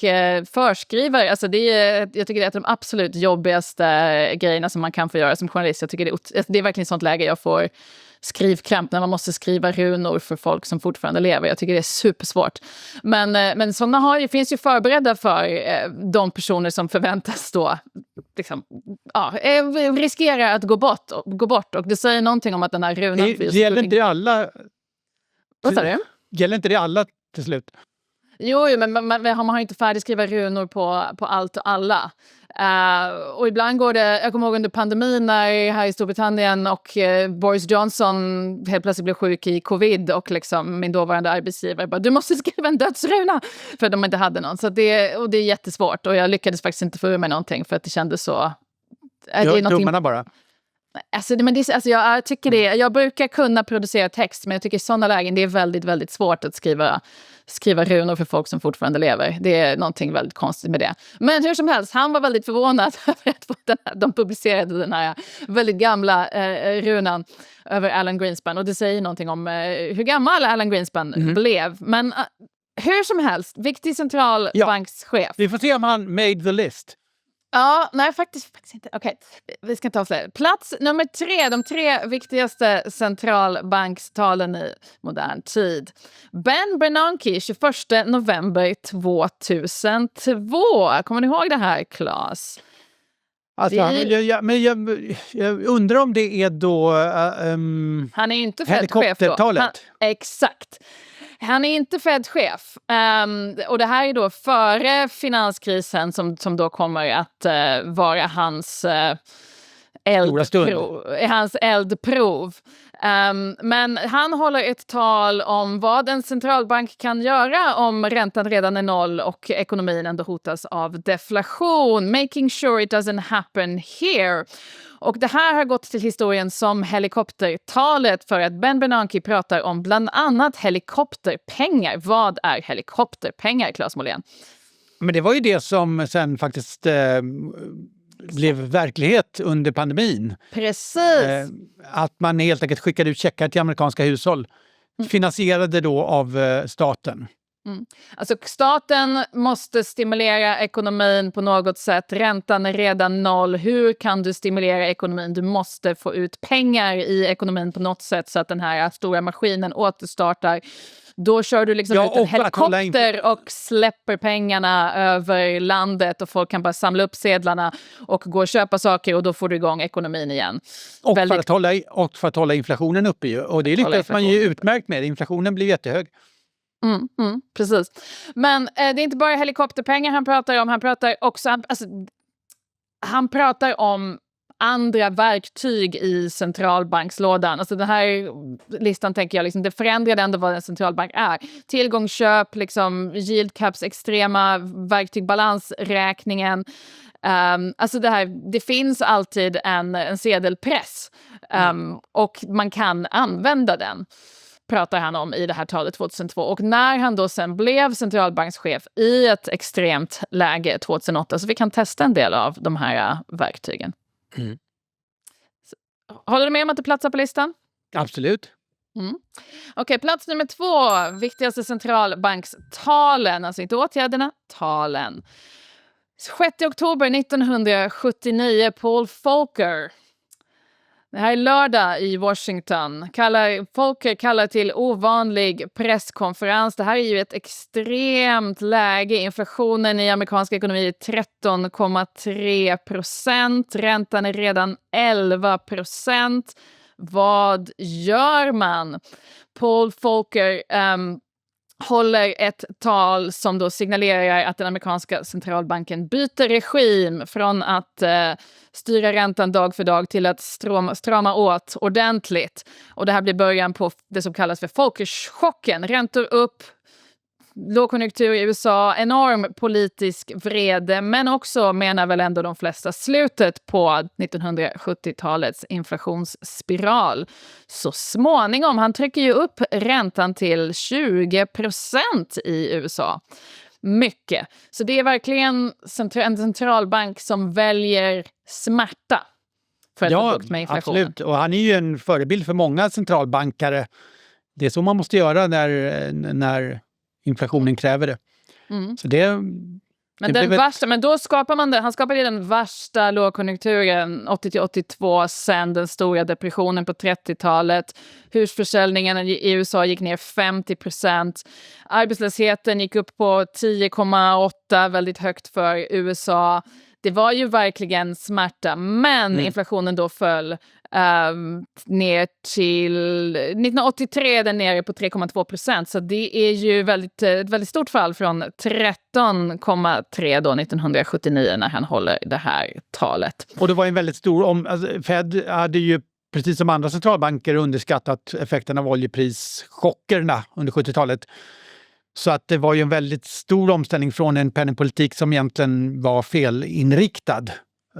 förskriver, alltså jag tycker det är ett av de absolut jobbigaste grejerna som man kan få göra som journalist. Jag tycker det är verkligen sånt läge jag får skrivkramp när man måste skriva runor för folk som fortfarande lever. Jag tycker det är supersvårt. Men sådana finns ju förberedda för de personer som förväntas då liksom, riskerar att gå bort. Och det säger någonting om att den här runan... Gäller inte det alla? Vad sa du? Gäller inte det alla till slut? Jo, men man har inte färdigskriva runor på allt och alla. Och ibland går det, jag kommer ihåg under pandemin när här i Storbritannien och Boris Johnson helt plötsligt blev sjuk i covid och liksom min dåvarande arbetsgivare bara, du måste skriva en dödsruna för att de inte hade någon. Så det är jättesvårt och jag lyckades faktiskt inte få ur mig någonting för att det kändes så... Tummarna bara. Jag tycker det. Jag brukar kunna producera text, men jag tycker i sådana lägen det är väldigt, väldigt svårt att skriva runor för folk som fortfarande lever. Det är någonting väldigt konstigt med det. Men hur som helst, han var väldigt förvånad över att de publicerade den här väldigt gamla runan över Alan Greenspan. Och det säger någonting om hur gammal Alan Greenspan blev. Men hur som helst, viktig centralbankschef. Vi får se om han made the list. Ja, nej faktiskt inte. Okej, vi ska ta fler. Plats nummer 3, de 3 viktigaste centralbankstalen i modern tid. Ben Bernanke, 21 november 2002. Kommer ni ihåg det här, Claes? Alltså, jag undrar om det är då... han är inte Fed-chef då. Exakt. Han är inte Fed-chef. Och det här är då före finanskrisen som då kommer att vara hans eldprov. Men han håller ett tal om vad en centralbank kan göra om räntan redan är noll och ekonomin ändå hotas av deflation. Making sure it doesn't happen here. Och det här har gått till historien som helikoptertalet för att Ben Bernanke pratar om bland annat helikopterpengar. Vad är helikopterpengar, Claes Måhlén? Men det var ju det som sen faktiskt blev verklighet under pandemin. Precis. Att man helt enkelt skickade ut checkar till amerikanska hushåll. Finansierade då av staten. Alltså staten måste stimulera ekonomin på något sätt. Räntan är redan noll. Hur kan du stimulera ekonomin? Du måste få ut pengar i ekonomin på något sätt så att den här stora maskinen återstartar. Då kör du liksom ut en helikopter och släpper pengarna över landet och folk kan bara samla upp sedlarna och gå och köpa saker och då får du igång ekonomin igen. Och för att hålla inflationen uppe ju. Och det lyckas man ju utmärkt med. Inflationen blir jättehög. Precis. Men det är inte bara helikopterpengar han pratar om. Han pratar också... han pratar om andra verktyg i centralbankslådan. Alltså den här listan tänker jag, liksom, det förändrade ändå vad en centralbank är. Tillgångsköp, liksom, yield caps, extrema verktyg, balansräkningen. Alltså det finns alltid en sedelpress och man kan använda den, pratar han om i det här talet 2002. Och när han då sen blev centralbankschef i ett extremt läge 2008 så vi kan testa en del av de här verktygen. Håller du med om att det platsar på listan? Absolut. Okej, plats nummer 2. Viktigaste centralbankstalen. Alltså inte åtgärderna, talen. 6 oktober 1979, Paul Volcker. Det här är lördag i Washington. Volcker kallar till ovanlig presskonferens. Det här är ju ett extremt läge. Inflationen i amerikansk ekonomi är 13,3%. Räntan är redan 11%. Vad gör man? Paul Volcker håller ett tal som då signalerar att den amerikanska centralbanken byter regim från att styra räntan dag för dag till att strama åt ordentligt. Och det här blir början på det som kallas för Volckerschocken. Räntor upp, lågkonjunktur i USA, enorm politisk vrede, men också, menar väl ändå de flesta, slutet på 1970-talets inflationsspiral. Så småningom, han trycker ju upp räntan till 20% i USA. Mycket. Så det är verkligen en centralbank som väljer smärta för att få bukt med inflationen. Absolut. Och han är ju en förebild för många centralbankare. Det är så man måste göra när inflationen kräver det. Så Men då skapar han skapade den värsta lågkonjunkturen 80-82 sen den stora depressionen på 30-talet. Husförsäljningen i USA gick ner 50%. Arbetslösheten gick upp på 10,8, väldigt högt för USA. Det var ju verkligen smärta, men inflationen då föll ner till 1983, den nere på 3,2%. Så det är ju ett väldigt stort fall från 13,3 då 1979 när han håller det här talet. Och det var en väldigt stor Fed hade ju precis som andra centralbanker underskattat effekten av oljeprischockerna under 70-talet. Så att det var ju en väldigt stor omställning från en penningpolitik som egentligen var felinriktad.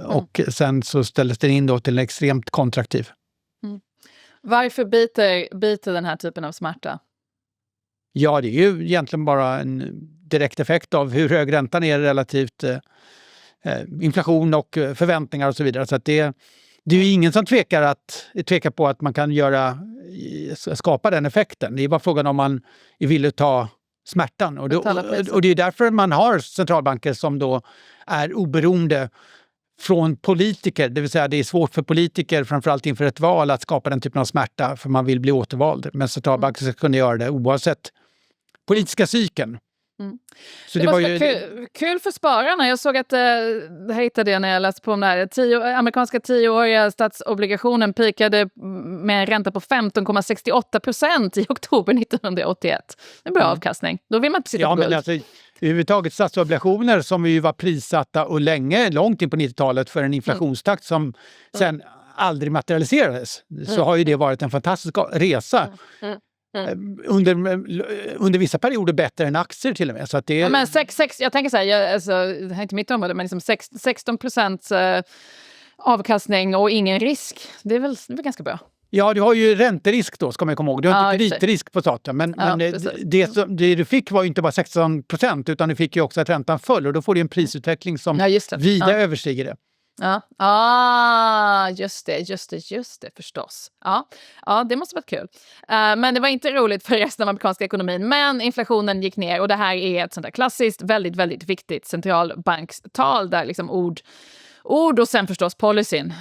Och sen så ställdes den in då till en extremt kontraktiv. Varför biter den här typen av smärta? Ja, det är ju egentligen bara en direkt effekt av hur hög räntan är relativt inflation och förväntningar och så vidare. Så att det är ju ingen som tvekar på att man kan skapa den effekten. Det är bara frågan om man är villig att ta smärtan. Och det är därför man har centralbanker som då är oberoende från politiker. Det vill säga det är svårt för politiker, framförallt inför ett val, att skapa den typen av smärta för man vill bli återvald. Men centralbanker ska kunna göra det oavsett politiska cykeln. Så det var ju kul för spararna. Jag såg att det här hittade jag när jag läste på om det här. Amerikanska 10-åriga statsobligationen pikade med en ränta på 15,68% i oktober 1981. En bra avkastning. Då vill man inte sitta på guld. Men alltså, överhuvudtaget statsobligationer som ju var prissatta och långt in på 90-talet för en inflationstakt som sen aldrig materialiserades. Så har ju det varit en fantastisk resa. Under vissa perioder bättre än aktier till och med. Så att det är... men jag tänker så här, det här är inte mitt område, men liksom 16% avkastning och ingen risk. Det är väl ganska bra. Ja, du har ju ränterisk då, ska man komma ihåg. Du har inte kreditrisk på staten. Men det du fick var ju inte bara 16%, utan du fick ju också att räntan föll. Och då får du en prisutveckling som vida överstiger det. Just det förstås. Ja, det måste varit kul. Men det var inte roligt för resten av amerikanska ekonomin. Men inflationen gick ner och det här är ett sånt där klassiskt, väldigt, väldigt viktigt centralbankstal där liksom ord och sen förstås policyn,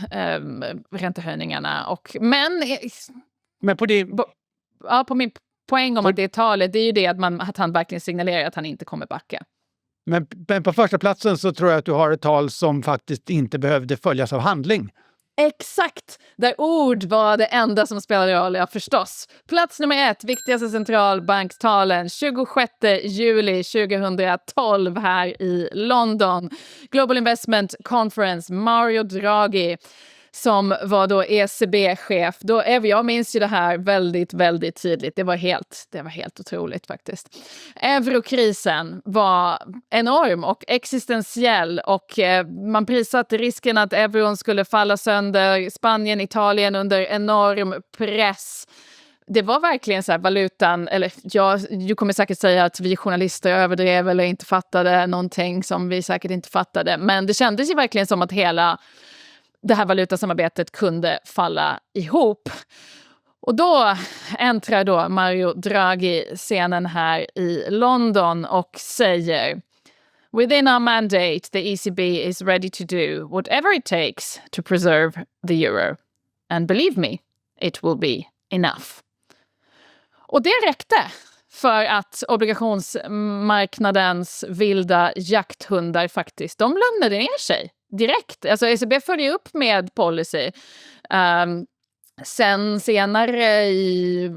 räntehöjningarna men på min poäng om att det talet, det är ju det att han verkligen signalerar att han inte kommer backa. Men på första platsen så tror jag att du har ett tal som faktiskt inte behövde följas av handling. Exakt, där ord var det enda som spelade roll, ja förstås. Plats nummer 1, viktigaste centralbankstalen, 26 juli 2012 här i London. Global Investment Conference, Mario Draghi som var då ECB-chef. Jag minns ju det här väldigt, väldigt tydligt. Det var helt otroligt faktiskt. Eurokrisen var enorm och existentiell och man prissatte risken att euron skulle falla sönder. Spanien, Italien under enorm press. Det var verkligen så här valutan, du kommer säkert säga att vi journalister överdrev eller inte fattade någonting som vi säkert inte fattade. Men det kändes ju verkligen som att hela det här valutasamarbetet kunde falla ihop. Och då äntrar då Mario Draghi scenen här i London och säger: "Within our mandate, the ECB is ready to do whatever it takes to preserve the euro. And believe me, it will be enough." Och det räckte för att obligationsmarknadens vilda jakthundar faktiskt, de lugnade ner sig direkt. Alltså ECB följer upp med policy. Sen senare i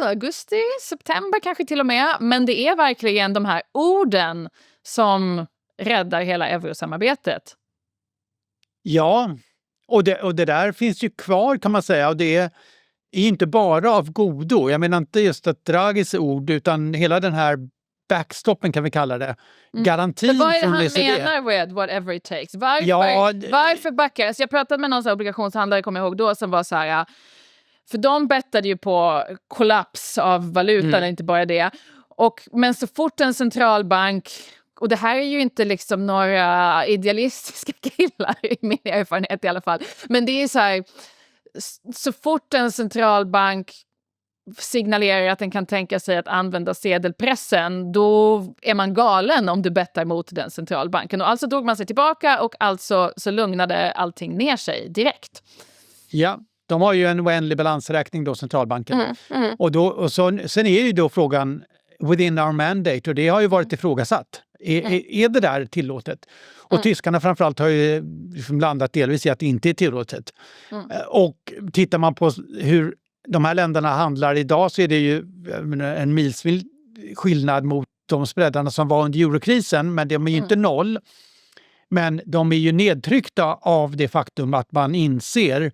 augusti, september kanske till och med. Men det är verkligen de här orden som räddar hela eurosamarbetet. Ja, och det där finns ju kvar kan man säga. Och det är inte bara av godo. Jag menar inte just att Draghis ord utan hela den här backstoppen kan vi kalla det. Garantin Vad är från det han ECB. menar med whatever it takes? Varför, Ja, varför backar? Alltså jag pratade med någon sån här obligationshandlare, kommer jag ihåg då, som var så här... För de bettade ju på kollaps av valutan, inte bara det. Men så fort en centralbank... Och det här är ju inte liksom några idealistiska killar, i min erfarenhet i alla fall. Men det är så här... Så fort en centralbank signalerar att den kan tänka sig att använda sedelpressen, då är man galen om du bettar mot den centralbanken. Och alltså drog man sig tillbaka och alltså så lugnade allting ner sig direkt. Ja, de har ju en oändlig balansräkning då, centralbanken. Och sen är ju då frågan within our mandate, och det har ju varit ifrågasatt. Är det där tillåtet? Och tyskarna framförallt har ju liksom landat delvis i att det inte är tillåtet. Och tittar man på hur de här länderna handlar idag, så är det ju en milsvid skillnad mot de spreadarna som var under eurokrisen, men de är ju inte noll. Men de är ju nedtryckta av det faktum att man inser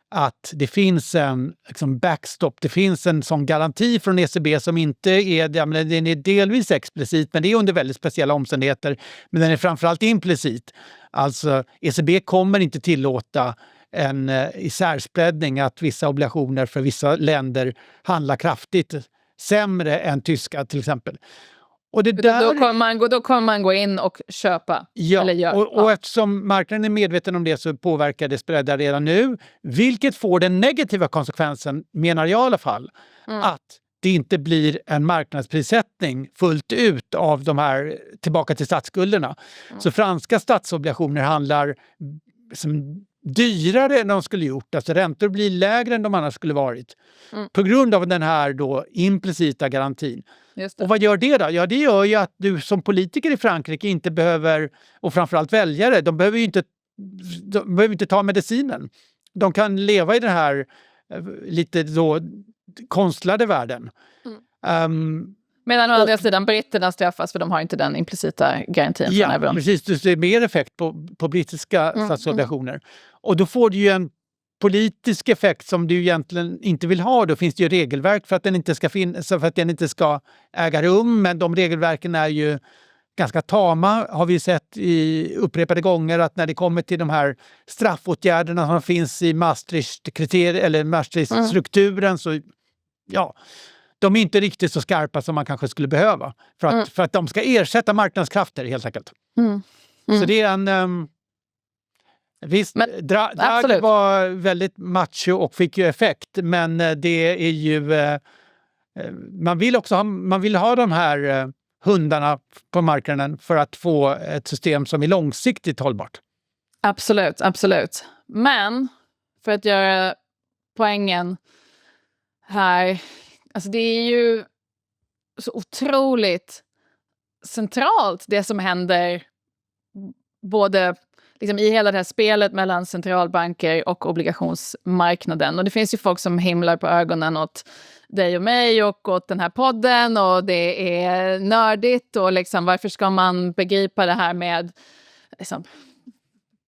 att det finns en liksom backstop, det finns en sån garanti från ECB som inte är, den är delvis explicit, men det är under väldigt speciella omständigheter, men den är framförallt implicit. Alltså ECB kommer inte tillåta en isärspreadning, att vissa obligationer för vissa länder handlar kraftigt sämre än tyska till exempel. Och det där... då kommer man gå in och köpa. Ja, eller och eftersom marknaden är medveten om det, så påverkar det spreadar redan nu. Vilket får den negativa konsekvensen, menar jag i alla fall, att det inte blir en marknadsprissättning fullt ut av de här tillbaka till statsskulderna. Så franska statsobligationer handlar som dyrare än de skulle gjort. Alltså räntor blir lägre än de annars skulle varit. På grund av den här då implicita garantin. Och vad gör det då? Ja, det gör ju att du som politiker i Frankrike inte behöver, och framförallt väljare, de behöver inte ta medicinen. De kan leva i den här lite då konstlade världen. Medan å andra sidan britterna straffas, för de har inte den implicita garantin från euron. Ja, precis. Du ser mer effekt på brittiska statsobligationer. Och då får du ju en politisk effekt som du egentligen inte vill ha. Då finns det ju regelverk för att den inte ska äga rum, men de regelverken är ju ganska tama, har vi sett i upprepade gånger, att när det kommer till de här straffåtgärderna som finns i Maastricht-strukturen, så ja, de är inte riktigt så skarpa som man kanske skulle behöva för att de ska ersätta marknadskrafter helt enkelt. Så det är en... Visst, Draghi var väldigt macho och fick ju effekt, men det är ju... Man vill ha de här hundarna på marknaden för att få ett system som är långsiktigt hållbart. Absolut, absolut. Men för att göra poängen här, alltså det är ju så otroligt centralt det som händer både liksom i hela det här spelet mellan centralbanker och obligationsmarknaden. Och det finns ju folk som himlar på ögonen åt dig och mig och åt den här podden, och det är nördigt, och liksom, varför ska man begripa det här med liksom,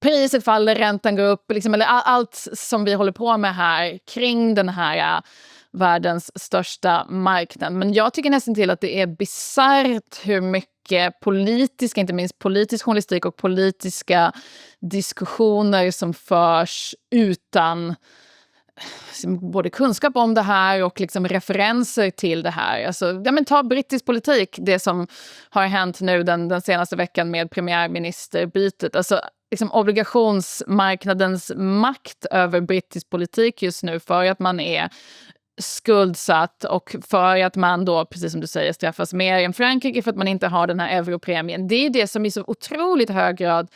priset faller, räntan går upp, liksom, eller allt som vi håller på med här kring den här världens största marknad. Men jag tycker nästan till att det är bisarrt hur mycket politiska, inte minst politisk journalistik och politiska diskussioner som förs utan både kunskap om det här och liksom referenser till det här. Alltså, ta brittisk politik, det som har hänt nu den senaste veckan med premiärministerbytet. Alltså, liksom obligationsmarknadens makt över brittisk politik just nu, för att man är skuldsatt och för att man då, precis som du säger, straffas mer än Frankrike för att man inte har den här europremien. Det är det som i så otroligt hög grad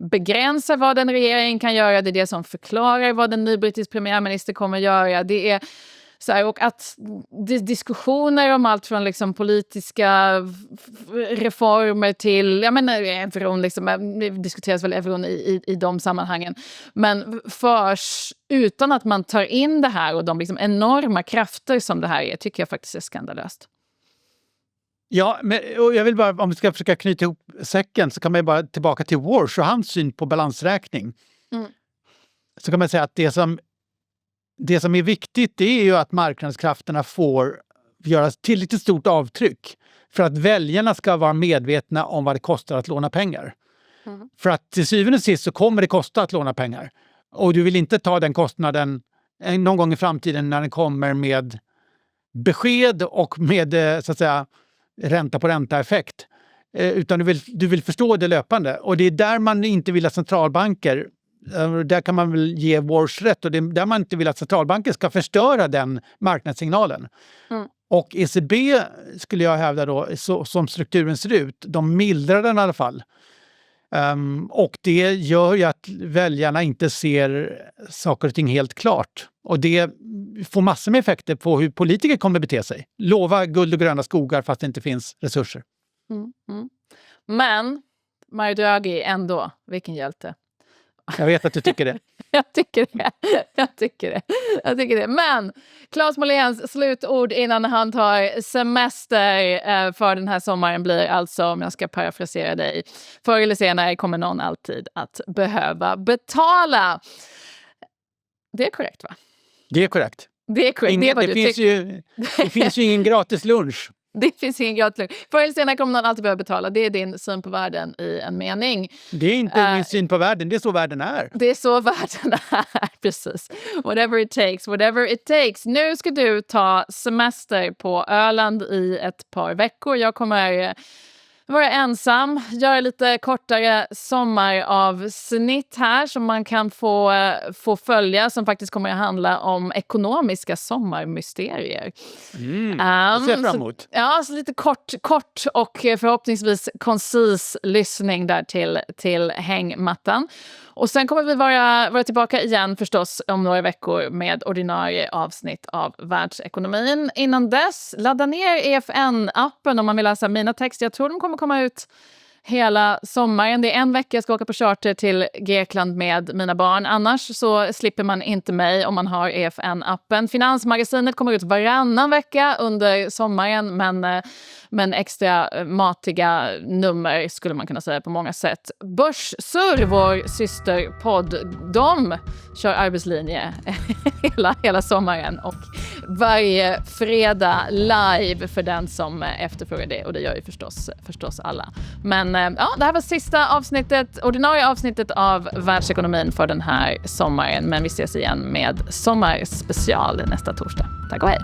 begränsar vad en regering kan göra. Det är det som förklarar vad en ny brittisk premiärminister kommer att göra. Det är så här, och att diskussioner om allt från liksom politiska reformer till, euron, liksom, det diskuteras väl euron i de sammanhangen, men förs utan att man tar in det här och de liksom enorma krafter som det här är, tycker jag faktiskt är skandalöst. Ja, och jag vill bara, om vi ska försöka knyta ihop säcken, så kan man ju bara tillbaka till Walsh och hans syn på balansräkning. Så kan man säga att det som är viktigt, det är ju att marknadskrafterna får göra tillräckligt stort avtryck för att väljarna ska vara medvetna om vad det kostar att låna pengar. För att till syvende och sist så kommer det kosta att låna pengar. Och du vill inte ta den kostnaden någon gång i framtiden när den kommer med besked och med så att säga ränta på ränta-effekt. Utan du vill förstå det löpande. Och det är där man inte vill att centralbanker, där kan man väl ge Walsh rätt, och det är där man inte vill att centralbanker ska förstöra den marknadssignalen. Och ECB skulle jag hävda då, som strukturen ser ut, de mildrar den i alla fall. Och det gör ju att väljarna inte ser saker och ting helt klart. Och det får massor med effekter på hur politiker kommer bete sig. Lova guld och gröna skogar fast det inte finns resurser. Men Mario Draghi ändå, vilken hjälte. Jag vet att du tycker det. Jag tycker det. Men Claes Molléns slutord innan han tar semester för den här sommaren blir alltså, om jag ska parafrasera dig, förr eller senare kommer någon alltid att behöva betala. Det är korrekt, va? Det är korrekt. Det är korrekt. Det finns ju ingen gratis lunch. Det finns ingen gratis. Förr eller senare kommer någon alltid behöva betala. Det är din syn på världen i en mening. Det är inte min syn på världen, det är så världen är. Det är så världen är, precis. Whatever it takes. Nu ska du ta semester på Öland i ett par veckor. Jag kommer vara ensam, göra lite kortare sommaravsnitt här som man kan få följa, som faktiskt kommer att handla om ekonomiska sommarmysterier. Det ser jag fram emot. Så lite kort och förhoppningsvis koncis lyssning där till hängmattan. Och sen kommer vi vara tillbaka igen förstås om några veckor med ordinarie avsnitt av Världsekonomin. Innan dess, ladda ner EFN-appen om man vill läsa mina texter. Jag tror de kommer komma ut hela sommaren. Det är en vecka jag ska åka på charter till Grekland med mina barn. Annars så slipper man inte mig om man har EFN-appen. Finansmagasinet kommer ut varannan vecka under sommaren, men extra matiga nummer skulle man kunna säga på många sätt. Börssurr, vår systerpodd, de kör arbetslinje hela sommaren och varje fredag live för den som efterfrågar det, och det gör ju förstås alla. Men det här var sista ordinarie avsnittet av Världsekonomin för den här sommaren, men vi ses igen med sommarspecial nästa torsdag. Tack och hej!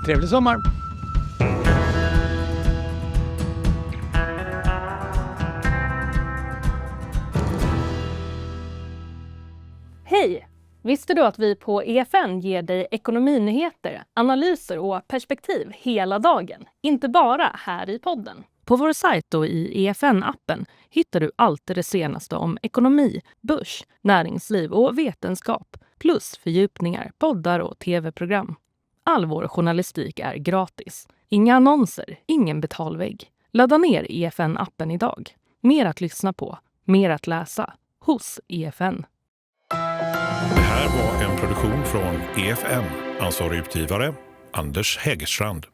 Trevlig sommar! Hej! Visste du att vi på EFN ger dig ekonominyheter, analyser och perspektiv hela dagen? Inte bara här i podden. På vår sajt och i EFN-appen hittar du allt det senaste om ekonomi, börs, näringsliv och vetenskap. Plus fördjupningar, poddar och tv-program. All vår journalistik är gratis. Inga annonser, ingen betalvägg. Ladda ner EFN-appen idag. Mer att lyssna på, mer att läsa. Hos EFN. Det här var en produktion från EFN. Ansvarig utgivare Anders Hägerstrand.